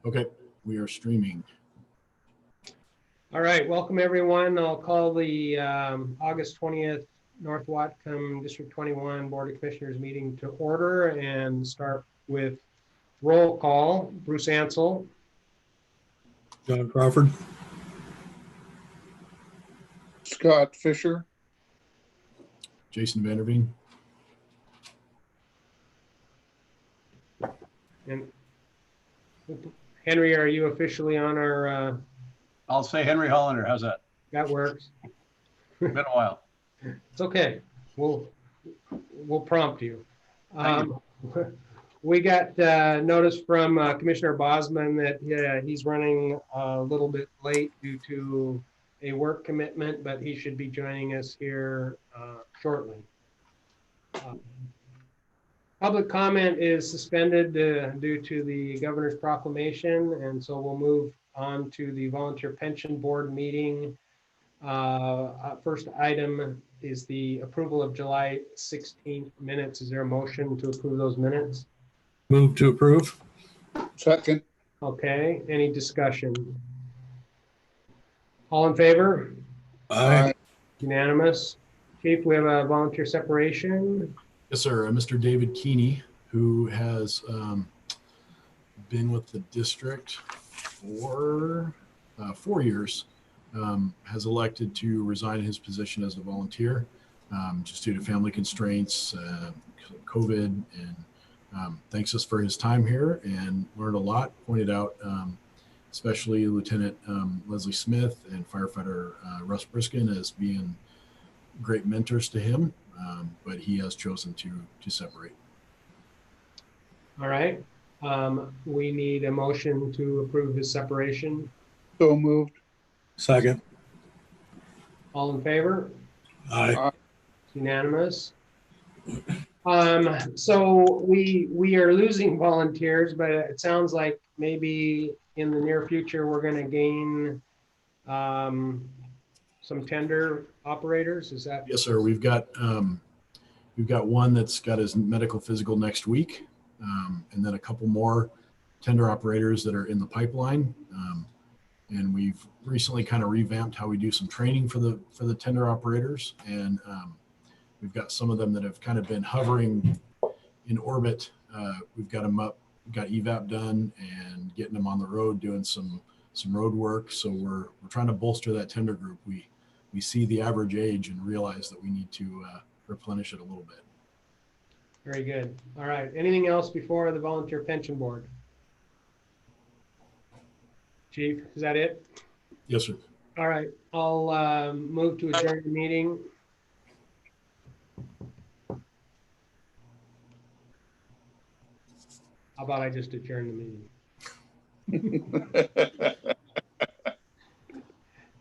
Okay, we are streaming. All right, welcome everyone. I'll call the August 20th North Whatcom District 21 Board of Commissioners meeting to order and start with roll call. Bruce Ansel. John Crawford. Scott Fisher. Jason Vanderveen. And Henry, are you officially on our? I'll say Henry Hollander. How's that? That works. Been a while. It's okay. We'll prompt you. We got notice from Commissioner Bosman that he's running a little bit late due to a work commitment, but he should be joining us here shortly. Public comment is suspended due to the governor's proclamation, and so we'll move on to the Volunteer Pension Board meeting. First item is the approval of July 16th minutes. Is there a motion to approve those minutes? Move to approve. Second. Okay, any discussion? All in favor? Aye. Unanimous. Chief, we have a volunteer separation. Yes, sir. Mr. David Keeney, who has been with the district for 4 years, has elected to resign his position as a volunteer just due to family constraints, COVID, and thanks us for his time here and learned a lot. Pointed out especially Lieutenant Leslie Smith and firefighter Russ Briskin as being great mentors to him, but he has chosen to separate. All right. We need a motion to approve his separation. So moved. Second. All in favor? Aye. Unanimous. So we are losing volunteers, but it sounds like maybe in the near future we're going to gain some tender operators. Is that? Yes, sir. We've got one that's got his medical physical next week, and then a couple more tender operators that are in the pipeline. And we've recently kind of revamped how we do some training for the tender operators, and we've got some of them that have kind of been hovering in orbit. We've got them up, got EVAP done, and getting them on the road doing some road work. So we're trying to bolster that tender group. We see the average age and realize that we need to replenish it a little bit. Very good. All right. Anything else before the Volunteer Pension Board? Chief, is that it? Yes, sir. All right. I'll move to adjourn the meeting. How about I just adjourn the meeting?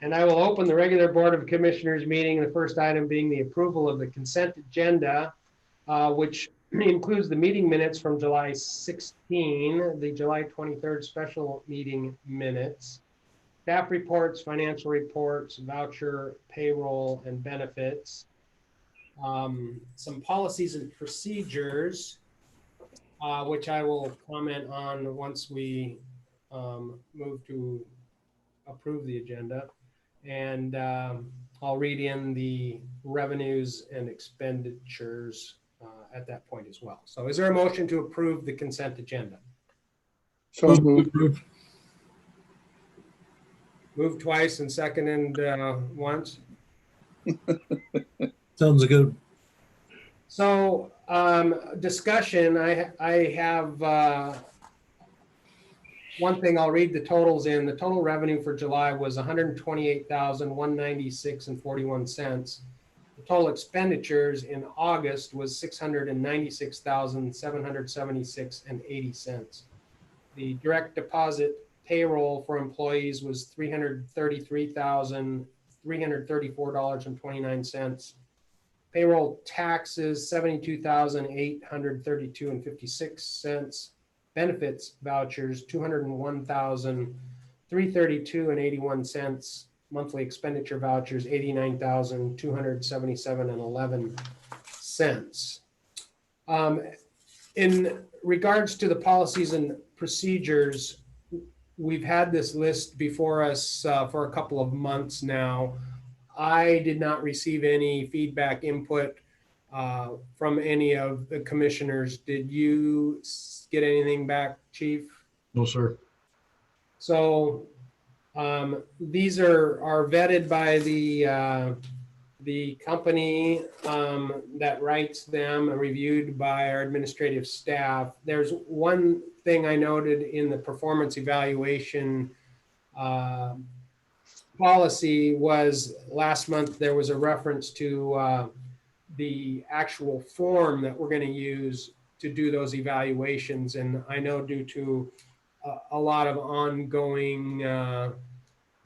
And I will open the regular Board of Commissioners meeting, the first item being the approval of the consent agenda, which includes the meeting minutes from July 16, the July 23rd special meeting minutes, staff reports, financial reports, voucher, payroll, and benefits, some policies and procedures, which I will comment on once we move to approve the agenda. And I'll read in the revenues and expenditures at that point as well. So is there a motion to approve the consent agenda? So moved. Move twice and second and once. Sounds good. So discussion, I have one thing. I'll read the totals in. The total revenue for July was $128,196.41. The total expenditures in August was $696,776.80. The direct deposit payroll for employees was $333,334.29. Payroll taxes $72,832.56. Benefits vouchers $201,332.81. Monthly expenditure vouchers $89,277.11. In regards to the policies and procedures, we've had this list before us for a couple of months now. I did not receive any feedback input from any of the commissioners. Did you get anything back, Chief? No, sir. So these are vetted by the company that writes them and reviewed by our administrative staff. There's one thing I noted in the performance evaluation policy was last month there was a reference to the actual form that we're going to use to do those evaluations. And I know due to a lot of ongoing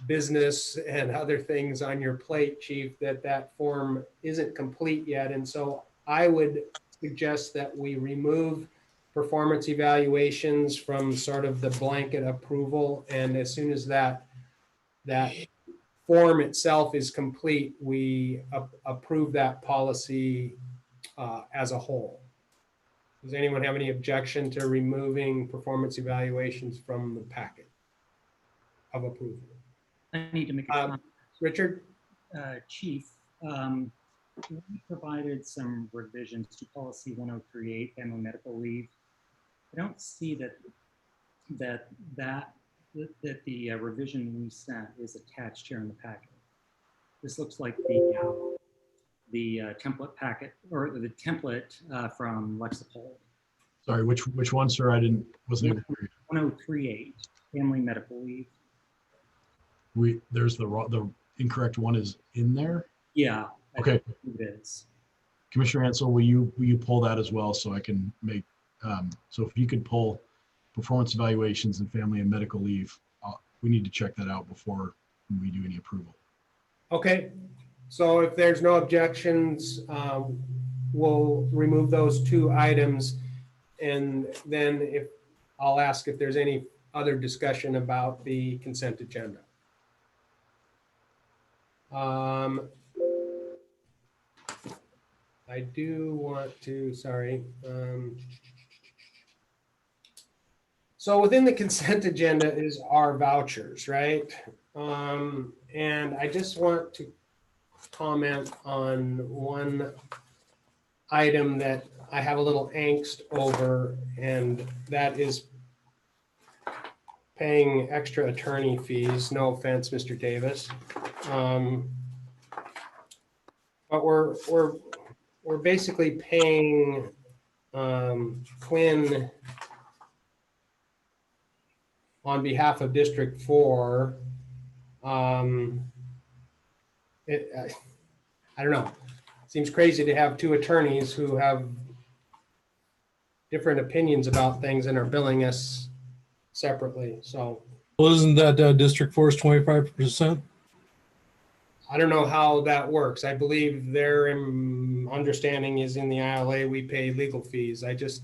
business and other things on your plate, Chief, that form isn't complete yet. And so I would suggest that we remove performance evaluations from sort of the blanket approval. And as soon as that form itself is complete, we approve that policy as a whole. Does anyone have any objection to removing performance evaluations from the packet of approval? I need to make a comment. Richard? Chief, we provided some revisions to policy 1038, family medical leave. I don't see that the revision we sent is attached here in the packet. This looks like the template packet or the template from Lexipol. Sorry, which one, sir? Wasn't able to hear you. 1038, family medical leave. There's the incorrect one is in there. Yeah. Okay. It is. Commissioner Ansel, will you pull that as well so I can make, so if you could pull performance evaluations and family and medical leave, we need to check that out before we do any approval. Okay, so if there's no objections, we'll remove those two items. And then I'll ask if there's any other discussion about the consent agenda. I do want to, sorry. So within the consent agenda is our vouchers, right? And I just want to comment on one item that I have a little angst over, and that is paying extra attorney fees. No offense, Mr. Davis. But we're basically paying Quinn on behalf of District 4. I don't know. Seems crazy to have two attorneys who have different opinions about things and are billing us separately. So Well, isn't that District 4's 25%? I don't know how that works. I believe their understanding is in the ILA we pay legal fees. I just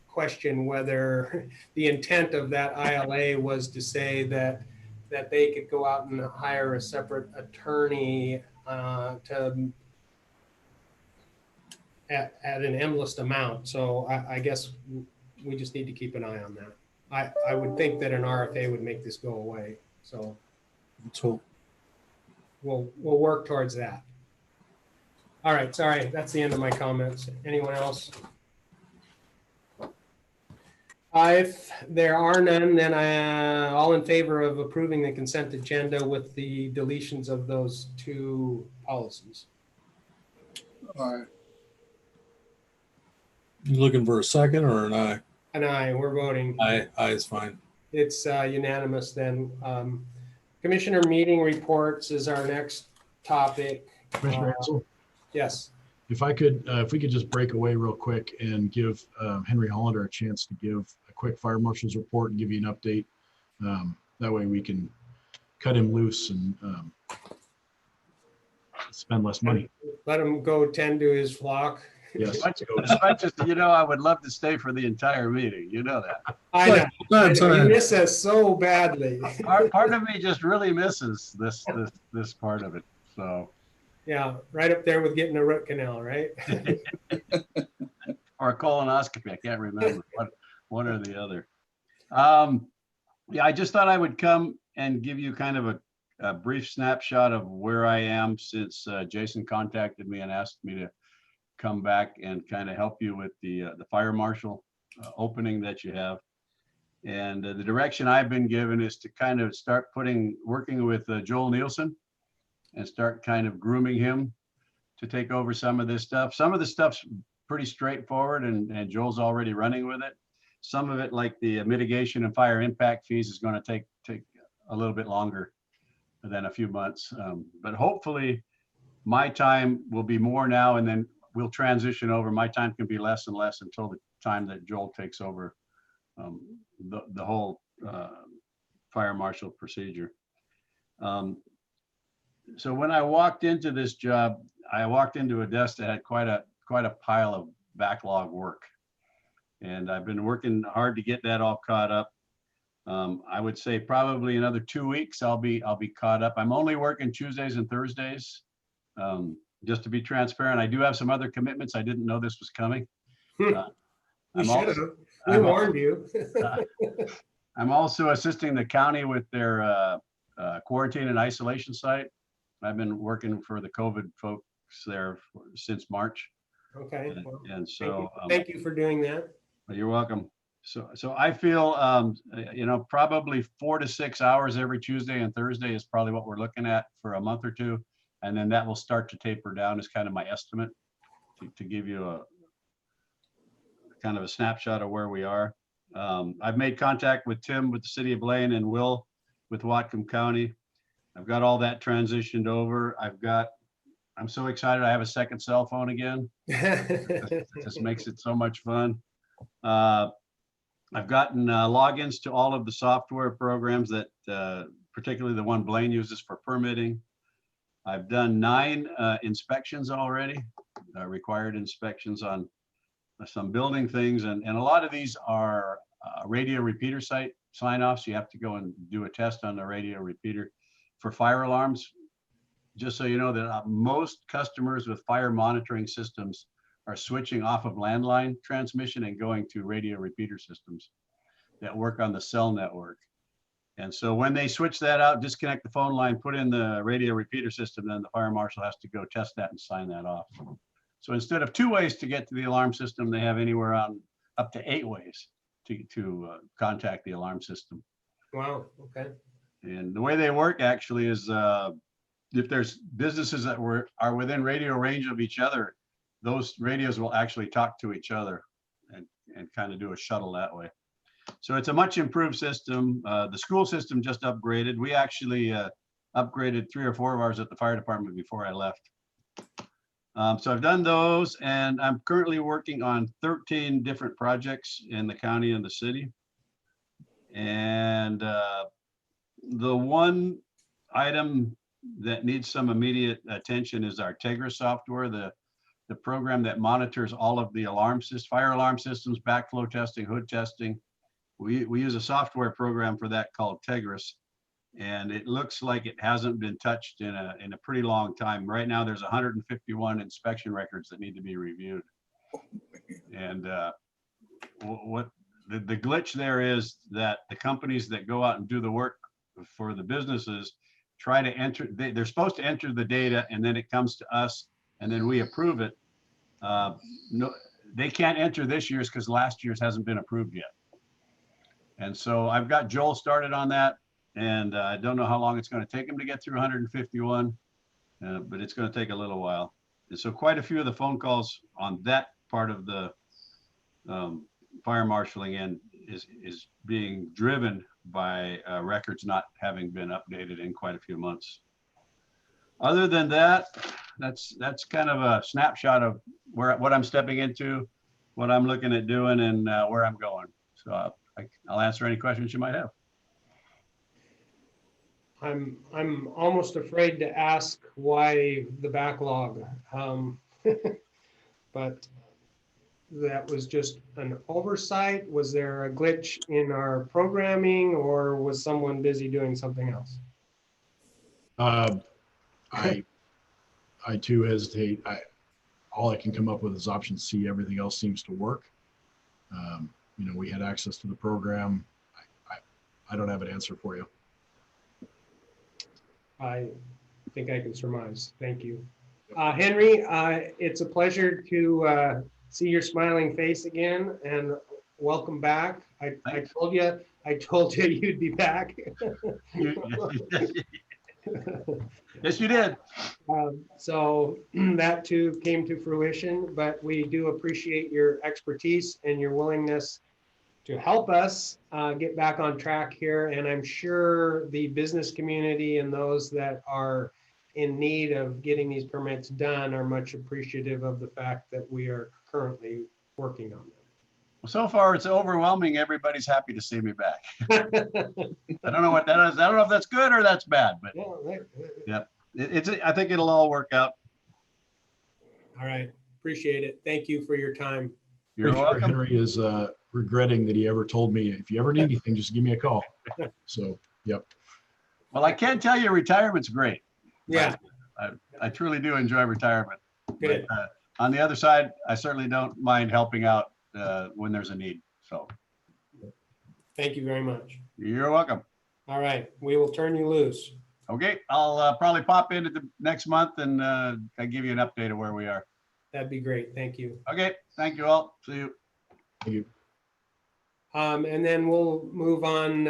question whether the intent of that ILA was to say that they could go out and hire a separate attorney at an endless amount. So I guess we just need to keep an eye on that. I would think that an RFA would make this go away. So Let's hope. we'll work towards that. All right, sorry, that's the end of my comments. Anyone else? If there are none, then all in favor of approving the consent agenda with the deletions of those two policies. Aye. You looking for a second or an aye? And we're voting. Aye is fine. It's unanimous then. Commissioner meeting reports is our next topic. Commissioner Ansel, Yes. if we could just break away real quick and give Henry Hollander a chance to give a quick fire marshal's report and give you an update. That way we can cut him loose and spend less money. Let him go tend to his flock. Yes. As much as, I would love to stay for the entire meeting. You know that. I know. That's You fine. miss us so badly. Part of me just really misses this part of it. So, Yeah, right up there with getting a root canal, right? or a colonoscopy. I can't remember one or the other. Yeah, I just thought I would come and give you kind of a brief snapshot of where I am since Jason contacted me and asked me to come back and kind of help you with the fire marshal opening that you have. And the direction I've been given is to kind of start working with Joel Nielsen and start kind of grooming him to take over some of this stuff. Some of the stuff's pretty straightforward and Joel's already running with it. Some of it, like the mitigation and fire impact fees, is going to take a little bit longer than a few months. But hopefully my time will be more now, and then we'll transition over. My time can be less and less until the time that Joel takes over the whole fire marshal procedure. So when I walked into this job, I walked into a desk that had quite a pile of backlog work. And I've been working hard to get that all caught up. I would say probably another 2 weeks, I'll be caught up. I'm only working Tuesdays and Thursdays. Just to be transparent, I do have some other commitments. I didn't know this was coming. We should have. We warned you. I'm also assisting the county with their quarantine and isolation site. I've been working for the COVID folks there since March. Okay. And so thank you for doing that. You're welcome. So I feel, probably 4 to 6 hours every Tuesday and Thursday is probably what we're looking at for a month or two. And then that will start to taper down is kind of my estimate to give you a kind of a snapshot of where we are. I've made contact with Tim with the city of Blaine and Will with Whatcom County. I've got all that transitioned over. I'm so excited. I have a second cell phone again. It just makes it so much fun. I've gotten logins to all of the software programs that, particularly the one Blaine uses for permitting. I've done 9 inspections already, required inspections on some building things. And a lot of these are radio repeater site sign-offs. You have to go and do a test on the radio repeater for fire alarms. Just so you know that most customers with fire monitoring systems are switching off of landline transmission and going to radio repeater systems that work on the cell network. And so when they switch that out, disconnect the phone line, put in the radio repeater system, then the fire marshal has to go test that and sign that off. So instead of 2 ways to get to the alarm system, they have anywhere on up to 8 ways to contact the alarm system. Wow. Okay. And the way they work actually is if there's businesses that are within radio range of each other, those radios will actually talk to each other and kind of do a shuttle that way. So it's a much improved system. The school system just upgraded. We actually upgraded 3 or 4 of ours at the fire department before I left. So I've done those, and I'm currently working on 13 different projects in the county and the city. And the one item that needs some immediate attention is our Tegra software, the program that monitors all of the alarm systems, fire alarm systems, backflow testing, hood testing. We use a software program for that called Tegris, and it looks like it hasn't been touched in a pretty long time. Right now, there's 151 inspection records that need to be reviewed. And what the glitch there is that the companies that go out and do the work for the businesses try to enter, they're supposed to enter the data, and then it comes to us, and then we approve it. No, they can't enter this year's because last year's hasn't been approved yet. And so I've got Joel started on that, and I don't know how long it's going to take him to get through 151, but it's going to take a little while. And so quite a few of the phone calls on that part of the fire marshaling end is being driven by records not having been updated in quite a few months. Other than that, that's kind of a snapshot of what I'm stepping into, what I'm looking at doing, and where I'm going. So I'll answer any questions you might have. I'm almost afraid to ask why the backlog, but that was just an oversight. Was there a glitch in our programming, or was someone busy doing something else? I too hesitate. All I can come up with is option C. Everything else seems to work. We had access to the program. I don't have an answer for you. I think I can surmise. Thank you. Henry, it's a pleasure to see your smiling face again, and welcome back. I Thanks. told you you'd be back. Yes, you did. So that too came to fruition, but we do appreciate your expertise and your willingness to help us get back on track here. And I'm sure the business community and those that are in need of getting these permits done are much appreciative of the fact that we are currently working on So far, it's overwhelming. Everybody's happy to see me back. them. I don't know what that is. I don't know if that's good or that's bad, but Yeah, I think it'll all work out. all right, appreciate it. Thank you for your time. You're Pretty sure welcome. Henry is regretting that he ever told me, if you ever need anything, just give me a call. So, yep. Well, I can tell you retirement's great. Yeah, I truly do enjoy retirement. good. But, on the other side, I certainly don't mind helping out when there's a need. So Thank you very much. you're welcome. All right, we will turn you loose. Okay, I'll probably pop into the next month and I'll give you an update of where we are. That'd be great. Thank you. Okay, thank you all. See you. Thank you. And then we'll move on.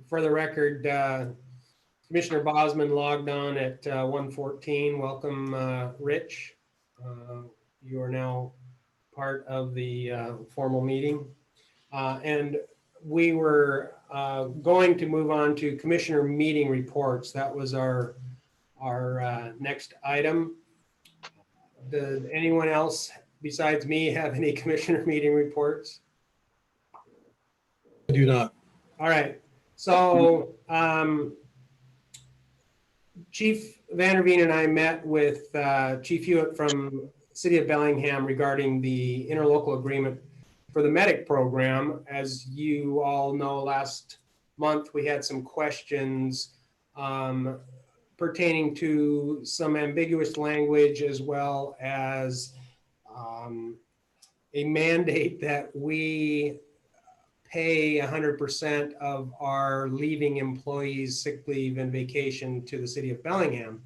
For the record, Commissioner Bosman logged on at 1:14. Welcome, Rich. You are now part of the formal meeting. And we were going to move on to commissioner meeting reports. That was our next item. Does anyone else besides me have any commissioner meeting reports? I do not. All right, so Chief Vanderveen and I met with Chief Hewitt from City of Bellingham regarding the interlocal agreement for the medic program. As you all know, last month we had some questions pertaining to some ambiguous language, as well as a mandate that we pay 100% of our leaving employees' sick leave and vacation to the City of Bellingham.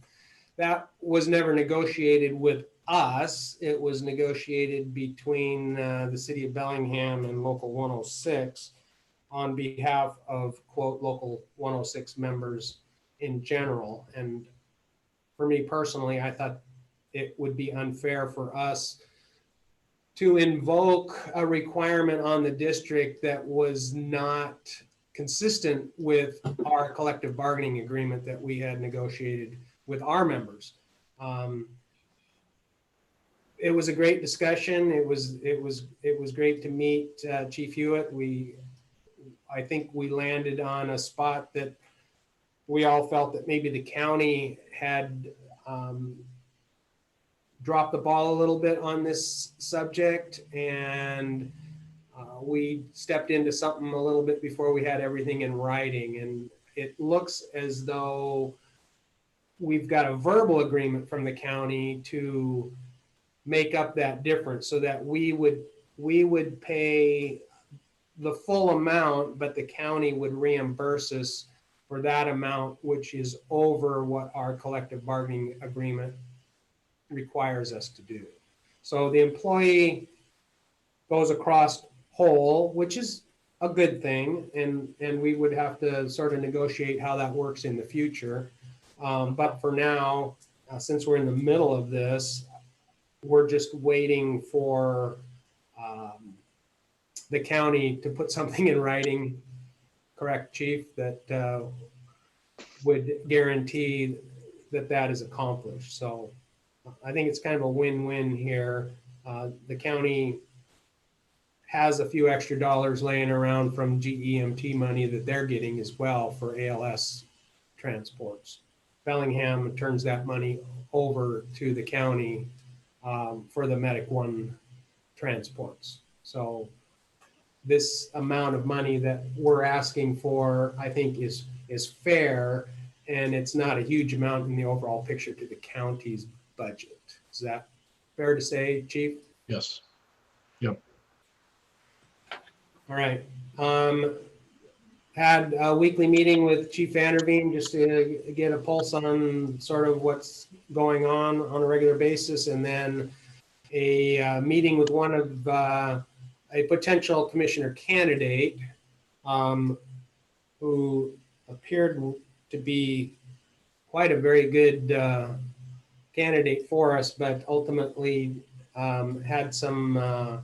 That was never negotiated with us. It was negotiated between the City of Bellingham and Local 106 on behalf of, quote, Local 106 members in general. And for me personally, I thought it would be unfair for us to invoke a requirement on the district that was not consistent with our collective bargaining agreement that we had negotiated with our members. It was a great discussion. It was great to meet Chief Hewitt. I think we landed on a spot that we all felt that maybe the county had dropped the ball a little bit on this subject, and we stepped into something a little bit before we had everything in writing. And it looks as though we've got a verbal agreement from the county to make up that difference, so that we would pay the full amount, but the county would reimburse us for that amount, which is over what our collective bargaining agreement requires us to do. So the employee goes across whole, which is a good thing, and we would have to sort of negotiate how that works in the future. But for now, since we're in the middle of this, we're just waiting for the county to put something in writing, correct, Chief, that would guarantee that that is accomplished. So I think it's kind of a win-win here. The county has a few extra dollars laying around from GEMT money that they're getting as well for ALS transports. Bellingham turns that money over to the county for the Medic One transports. So this amount of money that we're asking for, I think is fair, and it's not a huge amount in the overall picture to the county's budget. Is that fair to say, Chief? Yes. Yep. All right. had a weekly meeting with Chief Vanderveen just to get a pulse on sort of what's going on a regular basis, and then a meeting with one of a potential commissioner candidate who appeared to be quite a very good candidate for us, but ultimately had some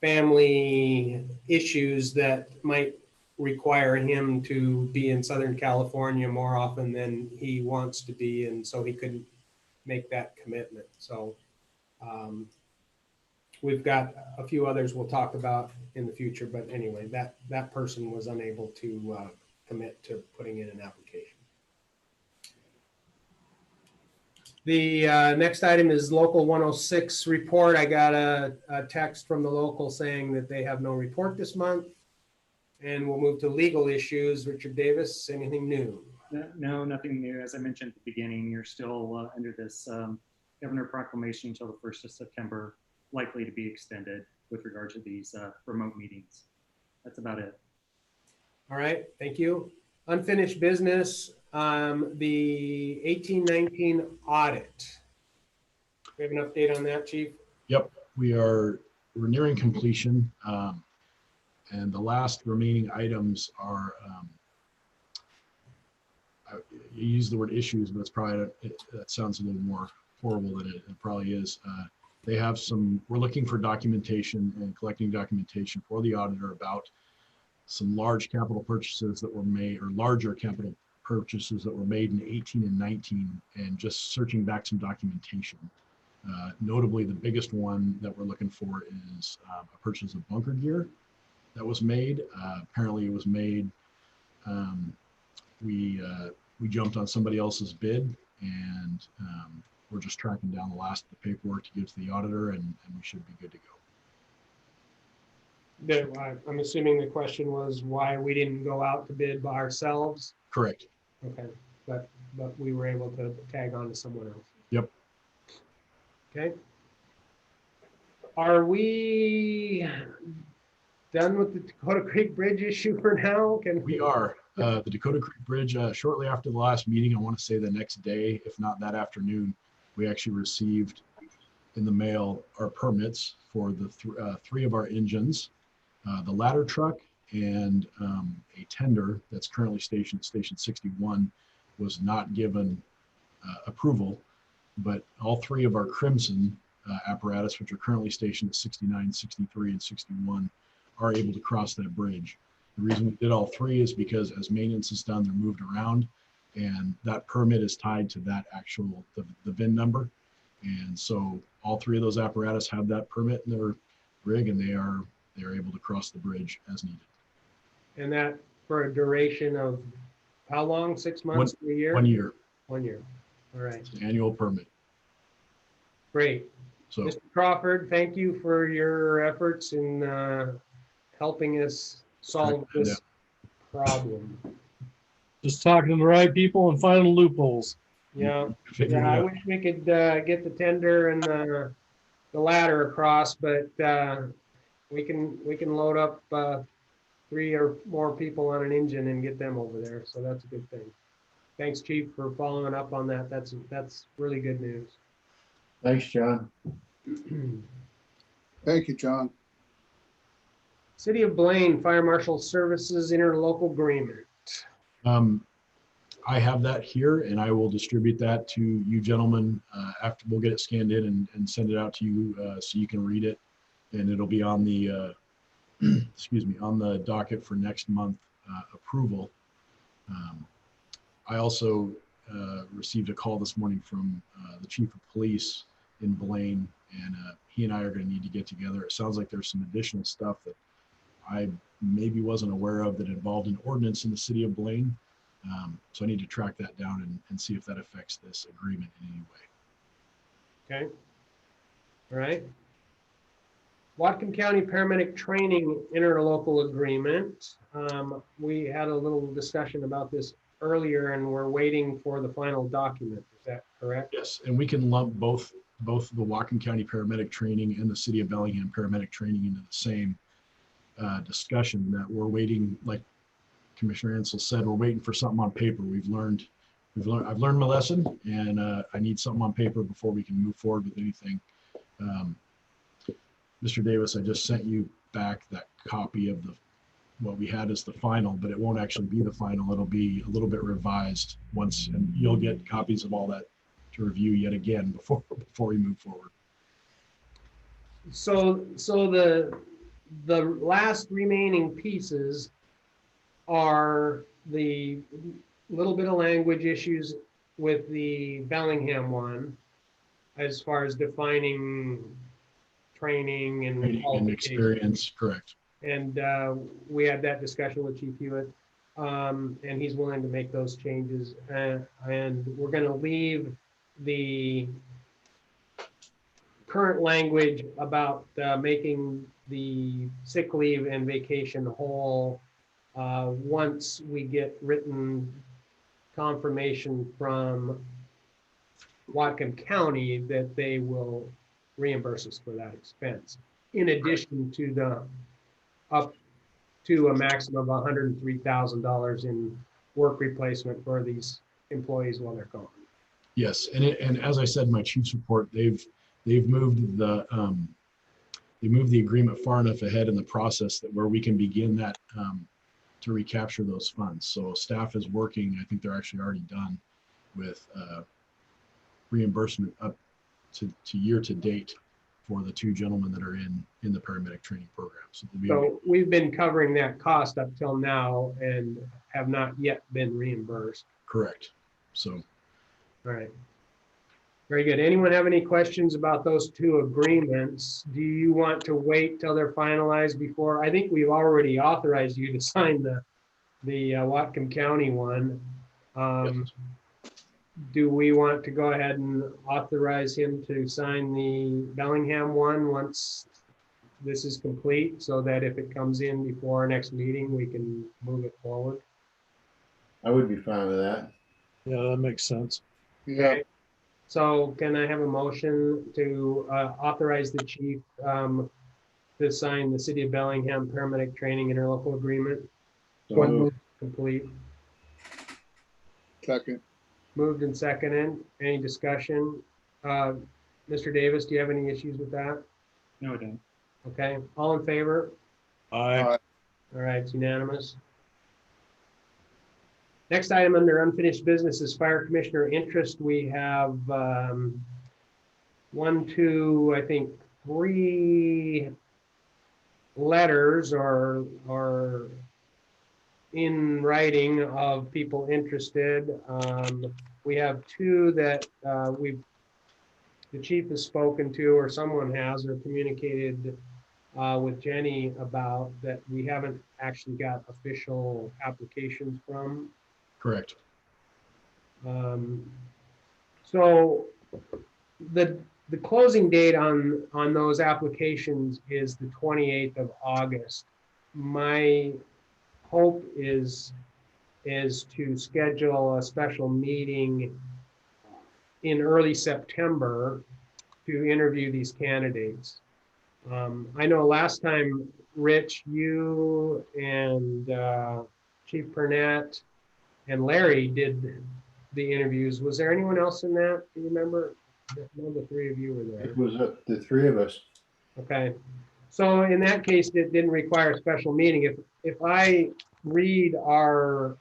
family issues that might require him to be in Southern California more often than he wants to be, and so he couldn't make that commitment. So we've got a few others we'll talk about in the future, but anyway, that person was unable to commit to putting in an application. The next item is Local 106 report. I got a text from the local saying that they have no report this month. And we'll move to legal issues. Richard Davis, anything new? No, nothing new. As I mentioned at the beginning, you're still under this governor proclamation until the 1st of September, likely to be extended with regard to these remote meetings. That's about it. All right, thank you. Unfinished business, the 1819 audit. We have an update on that, Chief? Yep, we're nearing completion. And the last remaining items are, you use the word issues, but it's probably, that sounds a little more horrible than it probably is. They have some, we're looking for documentation and collecting documentation for the auditor about some large capital purchases that were made, or larger capital purchases that were made in 18 and 19, and just searching back some documentation. Notably, the biggest one that we're looking for is a purchase of bunker gear that was made. Apparently it was made, we jumped on somebody else's bid, and we're just tracking down the last of the paperwork to give to the auditor, and we should be good to go. I'm assuming the question was why we didn't go out to bid by ourselves. Correct. Okay, but we were able to tag on to someone else. Yep. Okay. Are we done with the Dakota Creek Bridge issue for now? We are. The Dakota Creek Bridge, shortly after the last meeting, I want to say the next day, if not that afternoon, we actually received in the mail our permits for the three of our engines, the ladder truck, and a tender that's currently stationed at Station 61 was not given approval, but all three of our Crimson apparatus, which are currently stationed at 69, 63, and 61, are able to cross that bridge. The reason we did all three is because as maintenance is done, they're moved around, and that permit is tied to that actual, the VIN number. And so all three of those apparatus have that permit in their rig, and they are able to cross the bridge as needed. And that for a duration of how long? 6 months to a year? 1 year. 1 year. All right. It's an annual permit. Great. So Mr. Crawford, thank you for your efforts in helping us solve this problem. Just talking to the right people and finding loopholes. Yeah, figure it I out. wish we could get the tender and the ladder across, but we can load up 3 or more people on an engine and get them over there. So that's a good thing. Thanks, Chief, for following up on that. That's really good news. Thanks, John. Thank you, John. City of Blaine Fire Marshal Services interlocal agreement. I have that here, and I will distribute that to you gentlemen after. We'll get it scanned in and send it out to you so you can read it, and it'll be on the excuse me, on the docket for next month approval. I also received a call this morning from the chief of police in Blaine, and he and I are going to need to get together. It sounds like there's some additional stuff that I maybe wasn't aware of that involved an ordinance in the city of Blaine. So I need to track that down and see if that affects this agreement in any way. Okay. All right. Whatcom County Paramedic Training interlocal agreement. We had a little discussion about this earlier, and we're waiting for the final document. Is that correct? Yes, and we can lump both the Whatcom County Paramedic Training and the City of Bellingham Paramedic Training into the same discussion, that we're waiting. Like Commissioner Ansel said, we're waiting for something on paper. I've learned my lesson, and I need something on paper before we can move forward with anything. Mr. Davis, I just sent you back that copy of what we had as the final, but it won't actually be the final. It'll be a little bit revised once, and you'll get copies of all that to review yet again before we move forward. So the last remaining pieces are the little bit of language issues with the Bellingham one, as far as defining training and Training and qualifications. experience, correct. And we had that discussion with Chief Hewitt, and he's willing to make those changes. And we're going to leave the current language about making the sick leave and vacation whole once we get written confirmation from Whatcom County that they will reimburse us for that expense, in addition to the up to a maximum of $103,000 in work replacement for these employees while they're gone. Yes, and as I said in my chief's report, they've moved the agreement far enough ahead in the process that where we can begin that to recapture those funds. So staff is working. I think they're actually already done with reimbursement up to year to date for the two gentlemen that are in the paramedic training program. So we've been covering that cost up till now and have not yet been reimbursed. Correct. So, all right. Very good. Anyone have any questions about those two agreements? Do you want to wait till they're finalized before? I think we've already authorized you to sign the Whatcom County one. yes. Do we want to go ahead and authorize him to sign the Bellingham one once this is complete, so that if it comes in before our next meeting, we can move it forward? I would be fine with that. Yeah, that makes sense. Yeah. So can I have a motion to authorize the chief to sign the City of Bellingham paramedic training interlocal agreement? So When moved. complete. Second. Moved and seconded. Any discussion? Mr. Davis, do you have any issues with that? No, I don't. Okay, all in favor? Aye. All right, it's unanimous. Next item under unfinished business is fire commissioner interest. We have 1, 2, I think 3 letters or in writing of people interested. We have 2 that the chief has spoken to, or someone has, or communicated with Jenny about, that we haven't actually got official applications from. Correct. So the closing date on those applications is the 28th of August. My hope is to schedule a special meeting in early September to interview these candidates. I know last time, Rich, you and Chief Purnett and Larry did the interviews. Was there anyone else in that? Do you remember? No, the 3 of you were there. It was the 3 of us. Okay. So in that case, it didn't require a special meeting. If I read our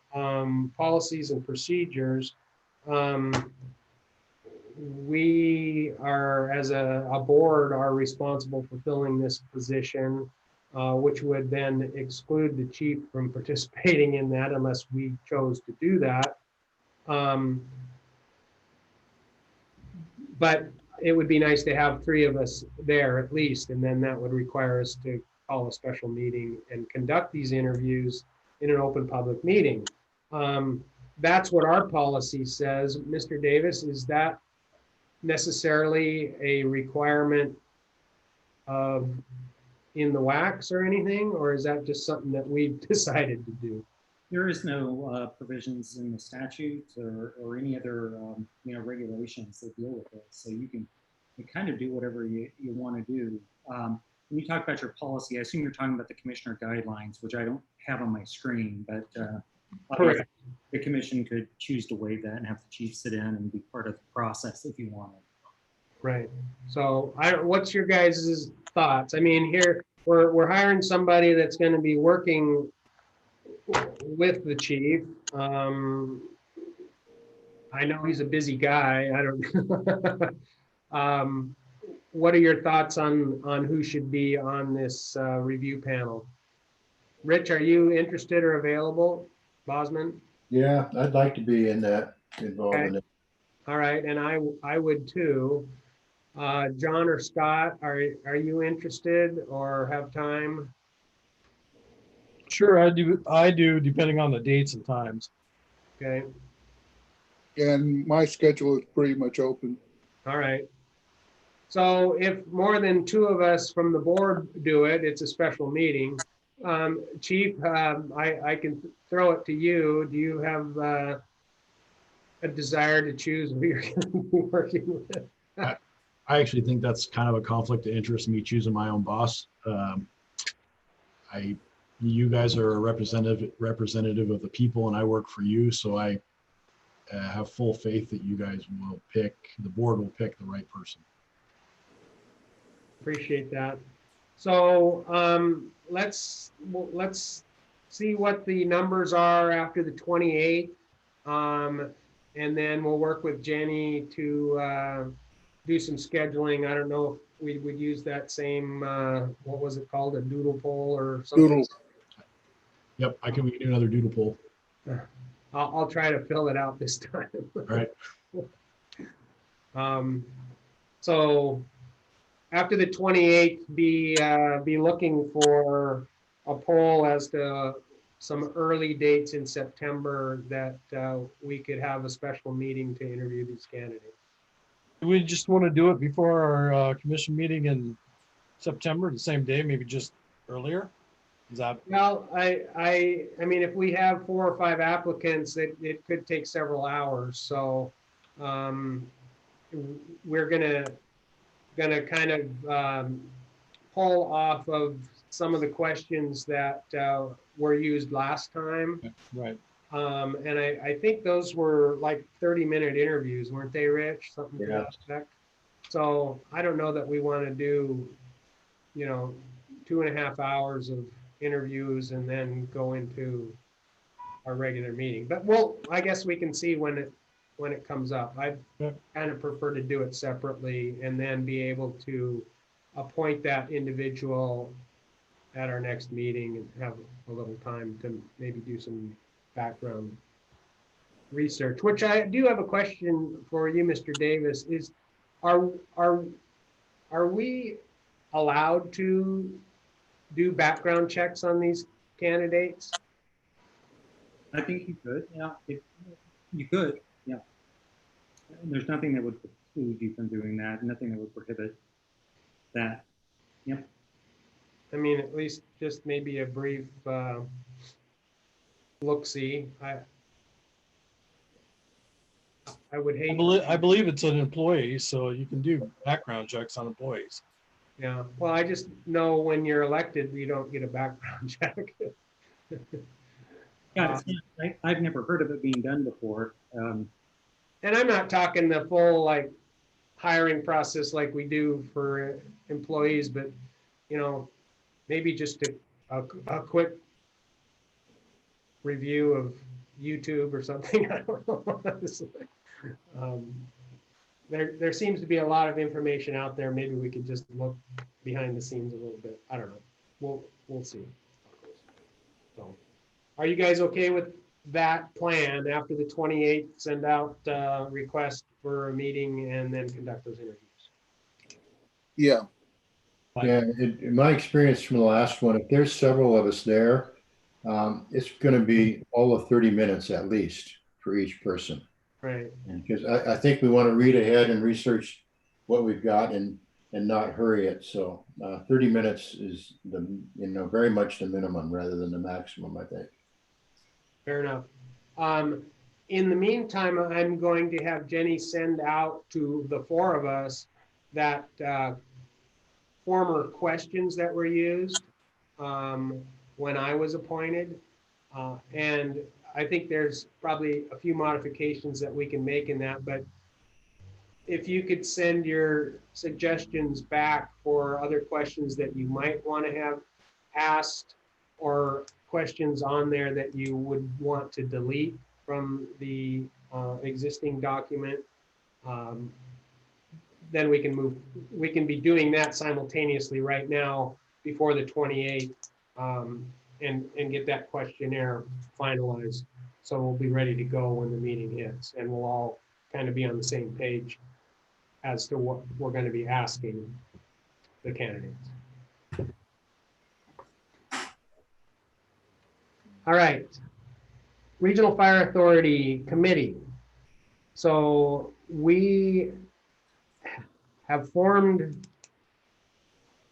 policies and procedures, we are, as a board, are responsible for filling this position, which would then exclude the chief from participating in that unless we chose to do that. But it would be nice to have 3 of us there at least, and then that would require us to call a special meeting and conduct these interviews in an open public meeting. That's what our policy says. Mr. Davis, is that necessarily a requirement of in the WACs or anything, or is that just something that we've decided to do? There is no provisions in the statutes or any other regulations that deal with this. So you can kind of do whatever you want to do. when you talk about your policy, I assume you're talking about the commissioner guidelines, which I don't have on my screen, but obviously Correct. the commission could choose to waive that and have the chief sit in and be part of the process if you wanted. Right. So what's your guys' thoughts? I mean, here, we're hiring somebody that's going to be working with the chief. I know he's a busy guy. I don't. What are your thoughts on who should be on this review panel? Rich, are you interested or available? Bosman? Yeah, I'd like to be in that, involved in it. All right, and I would too. John or Scott, are you interested or have time? Sure, I do, depending on the dates and times. Okay, And my schedule is pretty much open. all right. So if more than two of us from the board do it, it's a special meeting. Chief, I can throw it to you. Do you have a desire to choose who you're going to be working with? I actually think that's kind of a conflict of interest, me choosing my own boss. You guys are a representative of the people, and I work for you, so I have full faith that you guys will pick, the board will pick the right person. Appreciate that. So let's see what the numbers are after the 28th, and then we'll work with Jenny to do some scheduling. I don't know if we would use that same what was it called, a doodle poll or something. Doodle. Yep, we can do another doodle poll. I'll try to fill it out this time. All right. So after the 28th, be looking for a poll as to some early dates in September that we could have a special meeting to interview these candidates. Do we just want to do it before our commission meeting in September, the same day, maybe just earlier? Is that? Well, I mean, if we have 4 or 5 applicants, it could take several hours. So we're gonna kind of pull off of some of the questions that were used last time. Right. And I think those were like 30-minute interviews, weren't they, Rich? Something to that effect. So I don't know that we want to do, 2.5 hours of interviews and then go into our regular meeting. But I guess we can see when it comes up. I kind of prefer to do it separately and then be able to appoint that individual at our next meeting and have a little time to maybe do some background research, which I do have a question for you, Mr. Davis, is are we allowed to do background checks on these candidates? I think you could, yeah. You could, yeah. And there's nothing that would preclude you from doing that, nothing that would prohibit that. Yep. I mean, at least just maybe a brief look-see. I would hate. I believe it's an employee, so you can do background checks on employees. Yeah, well, I just know when you're elected, you don't get a background check. Yeah, I've never heard of it being done before. And I'm not talking the full like hiring process like we do for employees, but maybe just a quick review of YouTube or something. I don't know. There seems to be a lot of information out there. Maybe we could just look behind the scenes a little bit. I don't know. We'll see. So, are you guys okay with that plan? After the 28th, send out request for a meeting and then conduct those interviews. Yeah, Yeah, in my experience from the last one, if there's several of us there, it's going to be all of 30 minutes at least for each person. Right. Because I think we want to read ahead and research what we've got and not hurry it. So 30 minutes is very much the minimum rather than the maximum, I think. Fair enough. In the meantime, I'm going to have Jenny send out to the 4 of us that former questions that were used when I was appointed. And I think there's probably a few modifications that we can make in that, but if you could send your suggestions back for other questions that you might want to have asked, or questions on there that you would want to delete from the existing document, then we can be doing that simultaneously right now before the 28th, and get that questionnaire finalized. So we'll be ready to go when the meeting hits, and we'll all kind of be on the same page as to what we're going to be asking the candidates. All right. Regional Fire Authority Committee. So we have formed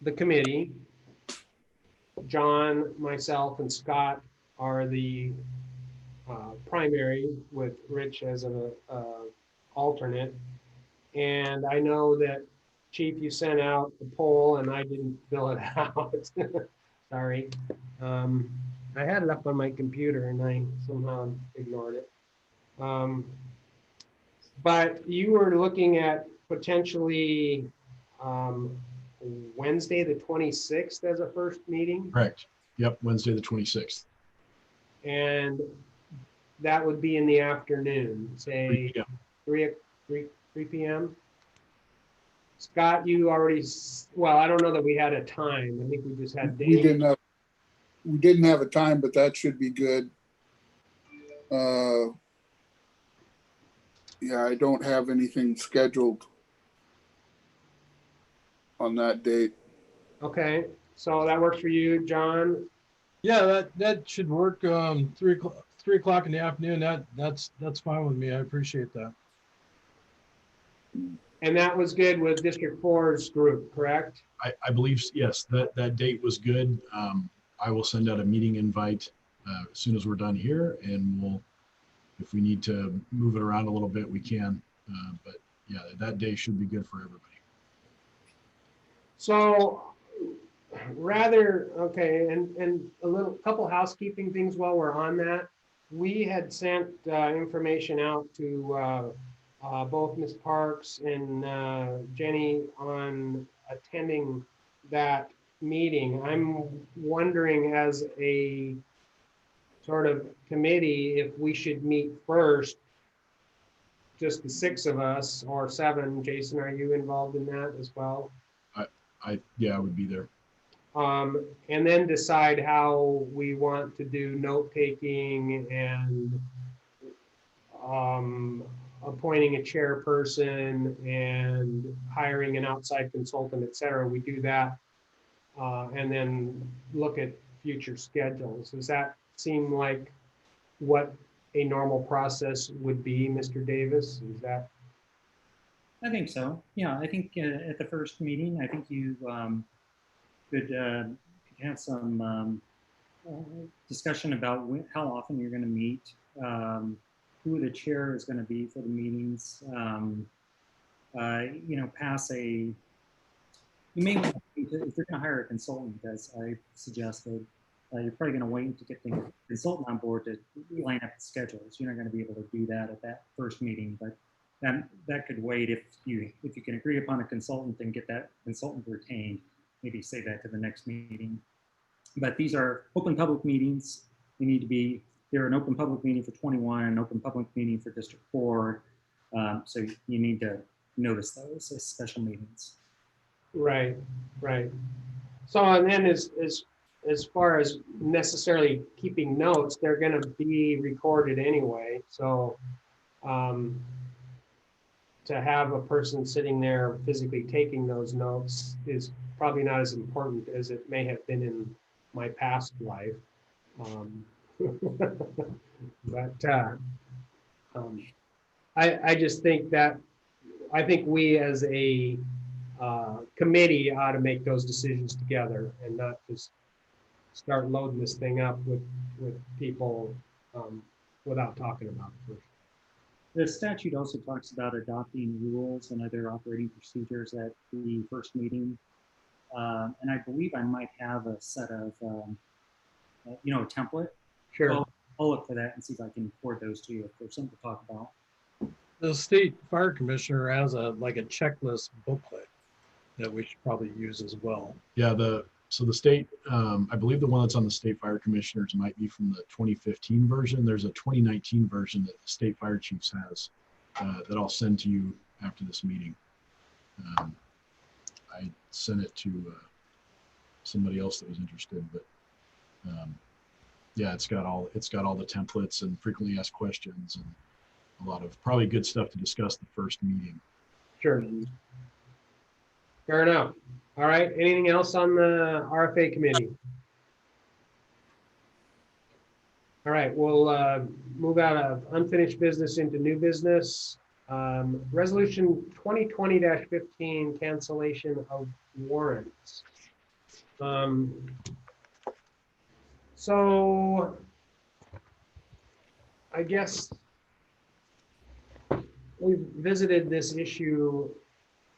the committee. John, myself, and Scott are the primary, with Rich as an alternate. And I know that, Chief, you sent out the poll and I didn't fill it out. Sorry. I had it up on my computer and I somehow ignored it. But you were looking at potentially Wednesday, the 26th as a first meeting. Correct. Yep, Wednesday, the 26th. And that would be in the afternoon, say 3 p.m. Scott, you already, well, I don't know that we had a time. I think we just had We days. didn't have a time, but that should be good. Yeah, I don't have anything scheduled on that date. Okay, so that works for you, John? Yeah, that should work. 3 o'clock in the afternoon. That's fine with me. I appreciate that. And that was good with District 4's group, correct? I believe, yes, that date was good. I will send out a meeting invite as soon as we're done here, and we'll, if we need to move it around a little bit, we can. But yeah, that day should be good for everybody. So and a couple housekeeping things while we're on that. We had sent information out to both Ms. Parks and Jenny on attending that meeting. I'm wondering, as a sort of committee, if we should meet first, just the 6 of us, or 7. Jason, are you involved in that as well? Yeah, I would be there. And then decide how we want to do note taking and appointing a chairperson and hiring an outside consultant, et cetera. We do that and then look at future schedules. Does that seem like what a normal process would be, Mr. Davis? Is that? I think so. Yeah, I think at the first meeting, I think you could have some discussion about how often you're going to meet, who the chair is going to be for the meetings. Pass a. You may want to, if you're going to hire a consultant, as I suggested, you're probably going to wait to get the consultant on board to line up the schedules. You're not going to be able to do that at that first meeting, but that could wait if you can agree upon a consultant and get that consultant retained. Maybe say that to the next meeting. But these are open public meetings. They need to be, they're an open public meeting for 21, an open public meeting for District 4. So you need to notice those as special meetings. Right. So, and then as far as necessarily keeping notes, they're going to be recorded anyway. So to have a person sitting there physically taking those notes is probably not as important as it may have been in my past life. I just think that, I think we as a committee ought to make those decisions together and not just start loading this thing up with people without talking about it first. The statute also talks about adopting rules and other operating procedures at the first meeting. And I believe I might have a set of, a template. Sure. So I'll look for that and see if I can forward those to you if there's something to talk about. The state fire commissioner has like a checklist booklet that we should probably use as well. Yeah, so the state, I believe the one that's on the state fire commissioners might be from the 2015 version. There's a 2019 version that the state fire chiefs has that I'll send to you after this meeting. I sent it to somebody else that was interested, but yeah, it's got all the templates and frequently asked questions and a lot of probably good stuff to discuss the first meeting. Sure. Fair enough. All right. Anything else on the RFA committee? All right. We'll move out of unfinished business into new business. Resolution 2020-15, cancellation of warrants. So I guess we've visited this issue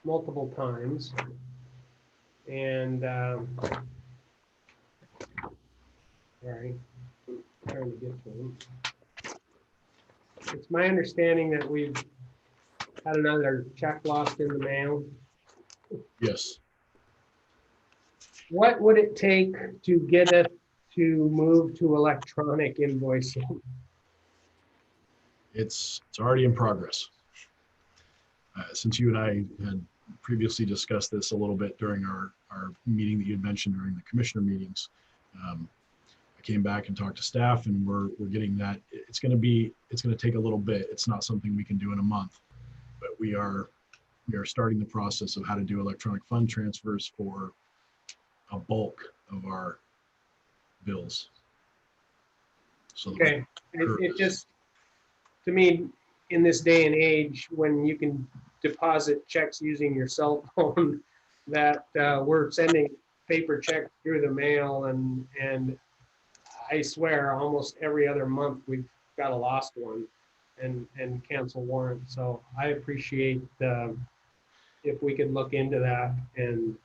multiple times, and sorry, I'm trying to get to them. It's my understanding that we've had another check lost in the mail. Yes. What would it take to get us to move to electronic invoicing? It's already in progress. Since you and I had previously discussed this a little bit during our meeting that you had mentioned during the commissioner meetings, I came back and talked to staff, and we're getting that. It's going to take a little bit. It's not something we can do in a month, but we are starting the process of how to do electronic fund transfers for a bulk of our bills. So Okay, it just, to me, in this day and age, when you can deposit checks using your cell phone, that we're sending paper checks through the mail, and I swear almost every other month we've got a lost one and cancel warrant. So I appreciate if we could look into that and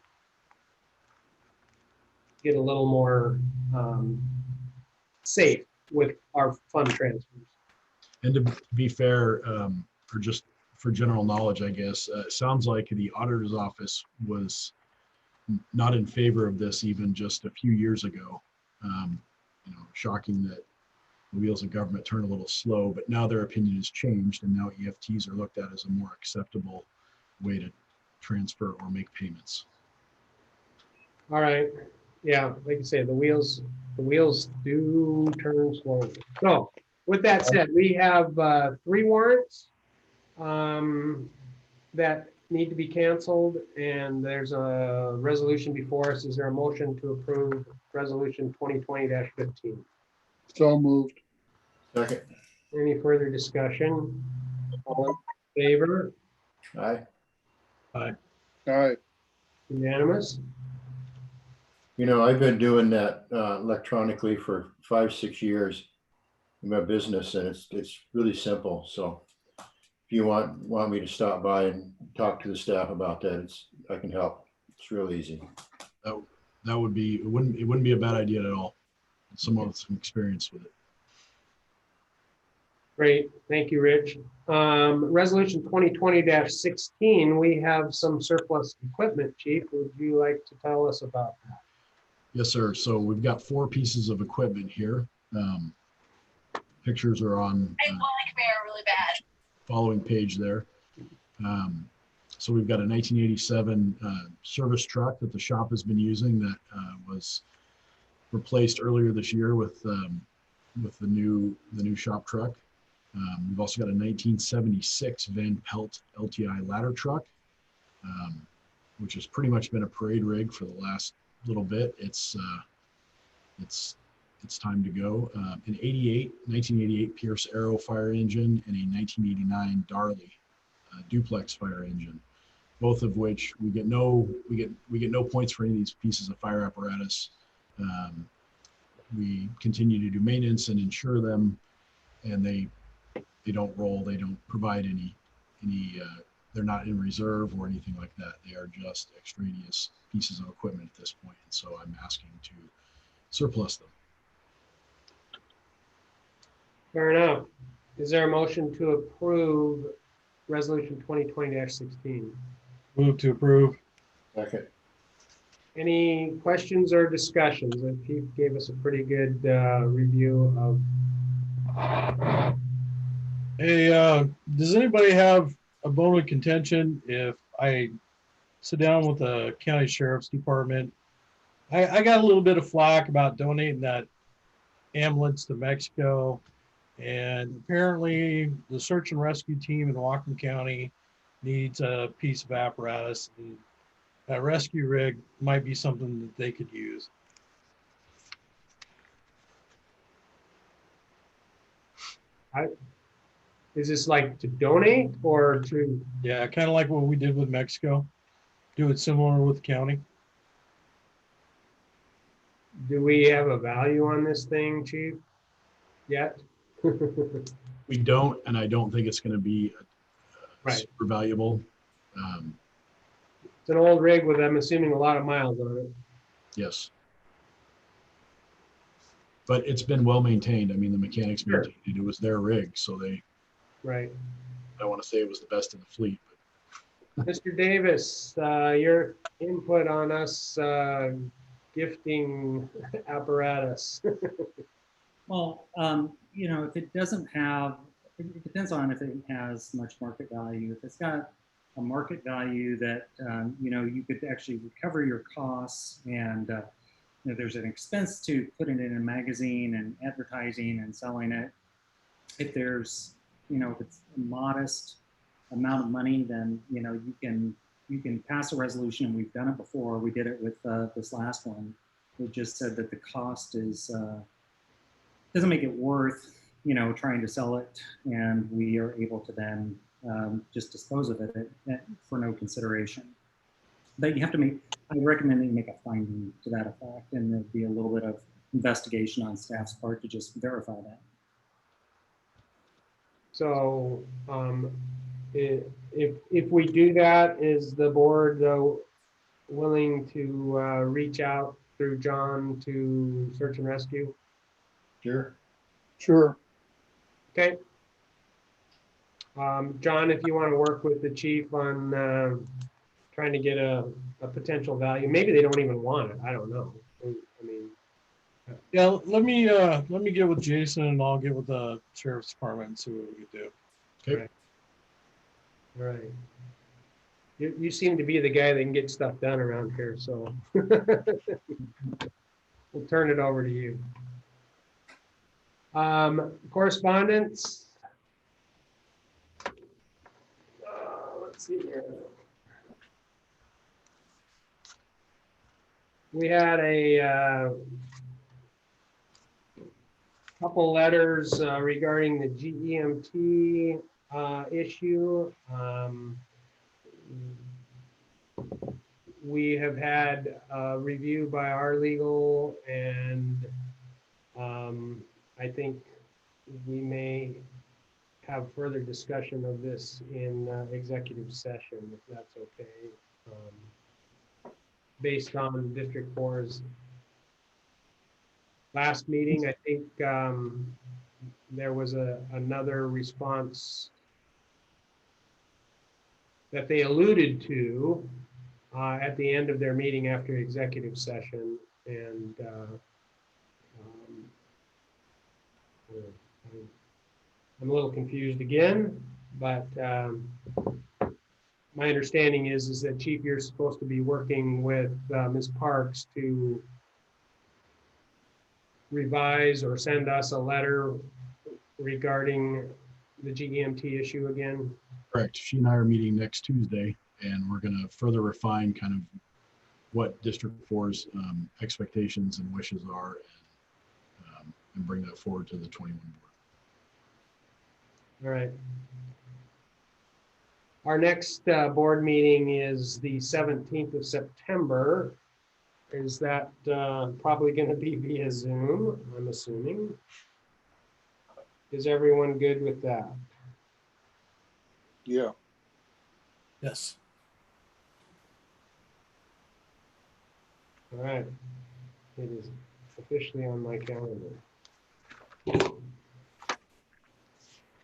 get a little more safe with our fund transfers. And to be fair, for just for general knowledge, I guess, it sounds like the auditor's office was not in favor of this even just a few years ago. Shocking that the wheels of government turn a little slow, but now their opinion has changed, and now EFTs are looked at as a more acceptable way to transfer or make payments. All right. Yeah, like you say, the wheels do turn slowly. So with that said, we have 3 warrants that need to be canceled, and there's a resolution before us. Is there a motion to approve resolution 2020-15? So moved. Second. Any further discussion? All in favor? Aye. All right. Unanimous? I've been doing that electronically for 5-6 years in my business, and it's really simple. So if you want me to stop by and talk to the staff about that, I can help. It's real easy. That would be, it wouldn't be a bad idea at all. Someone with some experience with it. Great, thank you, Rich. Resolution 2020-16, we have some surplus equipment. Chief, would you like to tell us about that? Yes, sir. So we've got 4 pieces of equipment here. Pictures are on really bad. Following page there. So we've got a 1987 service truck that the shop has been using that was replaced earlier this year with the new shop truck. We've also got a 1976 Van Pelt LTI ladder truck, which has pretty much been a parade rig for the last little bit. It's time to go. An 1988 Pierce Arrow fire engine and a 1989 Darley duplex fire engine, both of which we get no points for any of these pieces of fire apparatus. We continue to do maintenance and insure them, and they don't roll. They don't provide any they're not in reserve or anything like that. They are just extraneous pieces of equipment at this point. And so I'm asking to surplus them. Fair enough. Is there a motion to approve resolution 2020-16? Move to approve. Second. Any questions or discussions? The chief gave us a pretty good review of. Hey, does anybody have a bone of contention if I sit down with the county sheriff's department? I got a little bit of flack about donating that ambulance to Mexico. And apparently the search and rescue team in Whatcom County needs a piece of apparatus. And that rescue rig might be something that they could use. Is this like to donate or to? Yeah, kind of like what we did with Mexico. Do it similar with the county. Do we have a value on this thing, chief? Yet? We don't, and I don't think it's going to be Right. super valuable. It's an old rig with, I'm assuming, a lot of miles on it. Yes. But it's been well maintained. I mean, the mechanics Sure. maintained it. It was their rig, so they, Right. I want to say it was the best in the fleet. Mr. Davis, your input on us gifting apparatus. Well, you know, if it doesn't have, it depends on if it has much market value. If it's got a market value that, you know, you could actually recover your costs and, you know, there's an expense to putting it in a magazine and advertising and selling it. If there's, you know, if it's a modest amount of money, then, you know, you can pass a resolution, and we've done it before. We did it with this last one. We just said that the cost is, doesn't make it worth, you know, trying to sell it, and we are able to then just dispose of it for no consideration. But you have to make, I recommend that you make a finding to that effect, and there'd be a little bit of investigation on staff's part to just verify that. So if we do that, is the board willing to reach out through John to search and rescue? Sure. Sure. Okay. John, if you want to work with the chief on trying to get a potential value, maybe they don't even want it. I don't know. I mean, Yeah, let me get with Jason, and I'll get with the sheriff's department and see what we can do. Okay. right. You seem to be the guy that can get stuff done around here, so we'll turn it over to you. Correspondence. Let's see here. We had a couple letters regarding the GEMT issue. We have had a review by our legal, and I think we may have further discussion of this in executive session, if that's okay. Based on District 4's last meeting, I think there was another response that they alluded to at the end of their meeting after executive session, and I'm a little confused again, but my understanding is that Chief, you're supposed to be working with Ms. Parks to revise or send us a letter regarding the GEMT issue again. Correct. She and I are meeting next Tuesday, and we're going to further refine kind of what District 4's expectations and wishes are, and bring that forward to the 21 board. All right. Our next board meeting is the 17th of September. Is that probably going to be via Zoom, I'm assuming? Is everyone good with that? Yeah. Yes. All right. It is officially on my calendar.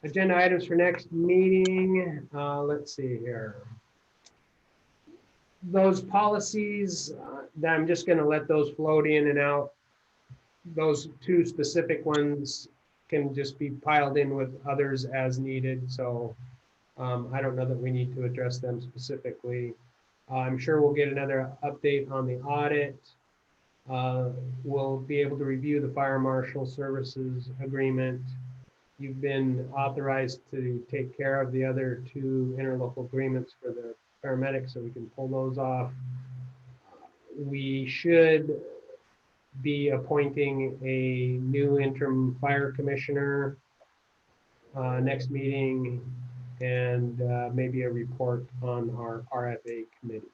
Agenda items for next meeting. Let's see here. Those policies, that I'm just gonna let those float in and out. Those two specific ones can just be piled in with others as needed, so I don't know that we need to address them specifically. I'm sure we'll get another update on the audit. We'll be able to review the fire marshal services agreement. You've been authorized to take care of the other two interlocal agreements for the paramedics, so we can pull those off. We should be appointing a new interim fire commissioner next meeting, and maybe a report on our RFA committee.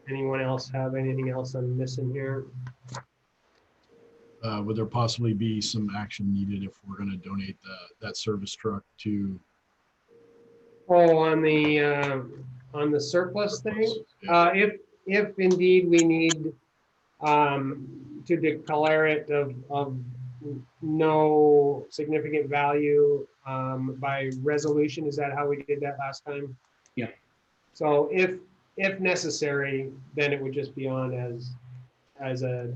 Anyone else have anything else I'm missing here? Would there possibly be some action needed if we're going to donate that service truck to? Oh, on the surplus thing? Yeah. If indeed we need to declare it of no significant value by resolution, is that how we did that last time? Yeah. So if necessary, then it would just be on as a,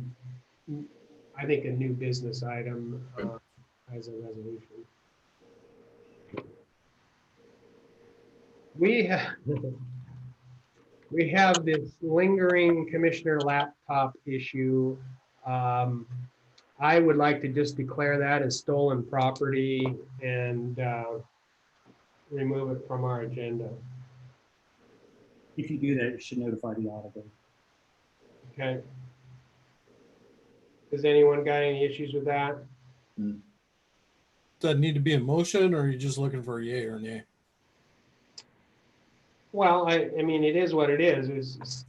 I think, a new business item as a resolution. We have this lingering commissioner laptop issue. I would like to just declare that as stolen property and remove it from our agenda. If you do that, you should notify the auditor. Okay. Does anyone got any issues with that? Does that need to be a motion, or are you just looking for a yay or nay? Well, I mean, it is what it is. It's,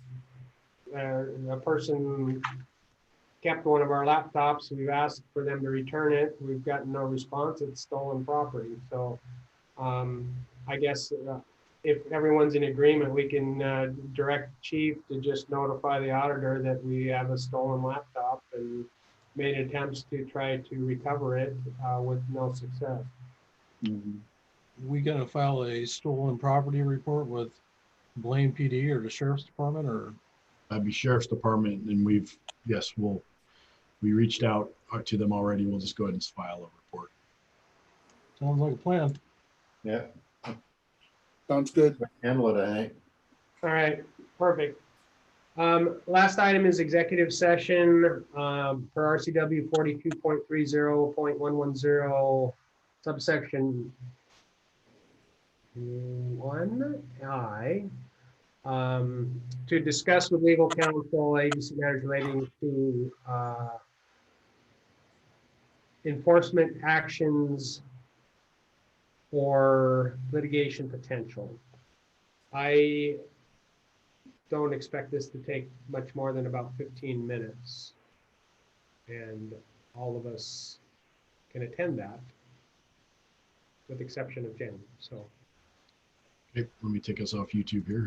a person kept one of our laptops. We've asked for them to return it. We've gotten no response. It's stolen property. So I guess if everyone's in agreement, we can direct chief to just notify the auditor that we have a stolen laptop and made attempts to try to recover it with no success. We gonna file a stolen property report with Blaine PD or the sheriff's department, or? That'd be sheriff's department, and we reached out to them already. We'll just go ahead and file a report. Sounds like a plan. Yeah, Sounds good. handle it, I think. All right, perfect. Last item is executive session per RCW 42.30.110 subsection 1I to discuss with legal counsel agency matters relating to enforcement actions or litigation potential. I don't expect this to take much more than about 15 minutes. And all of us can attend that, with the exception of Jen. So, Okay, let me take us off YouTube here.